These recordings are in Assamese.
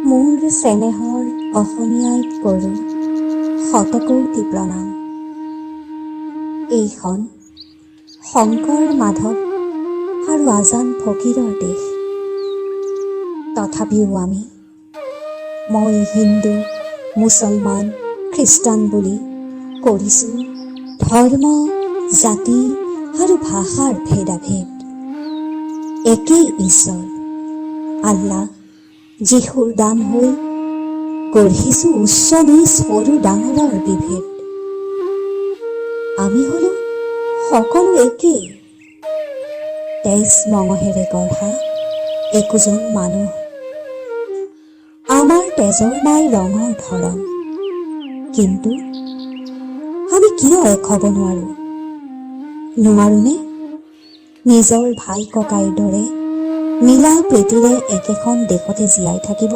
মোৰ চেনেহৰ অসমীয়াইত কৰোঁ শতকোটি প্ৰণাম। এইখন শংকৰ মাধৱ আৰু আজান ফকীৰৰ দেশ। তথাপিও মই হিন্দু, মুছলমান, খ্ৰীষ্টান বুলি কৰিছোঁ ধৰ্ম, জাতি আৰু ভাষাৰ ভেদাভেদ। একেই ঈশ্বৰ আল্লাহ, যীশুৰ দান হৈ গঢ়িছোঁ উচ্চ নিচ সৰু ডাঙৰৰ বিভেদ। আমি হলো সকলো একেই, তেজ মঙহেৰে গঢ়া একোজন মানুহ। আমাৰ তেজৰ নাই ৰঙৰ ধৰণ, কিন্তু আমি কিয় এক হ'ব নোৱাৰোনে? নিজৰ ভাই ককাইৰ দৰে মিলা প্ৰীতিৰে একেখন দেশতে জীয়াই থাকিব।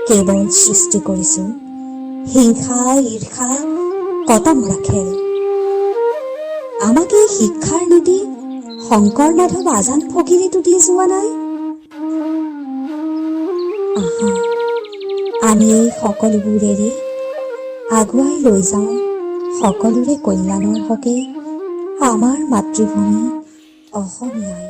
কেৱল সৃষ্টি কৰিছোঁ হিংসা, ঈৰ্ষা, কটামৰা খেল। আমাক এই শিক্ষাৰ নীতি শংকৰ মাধৱ আজান ফকীৰেতো দি যোৱা নাই। আহা, আমি এই সকলোবোৰ এৰি আগুৱাই লৈ যাওঁ সকলোৰে কল্যাণৰ হকে আমাৰ মাতৃভূমি অসমীয়াই।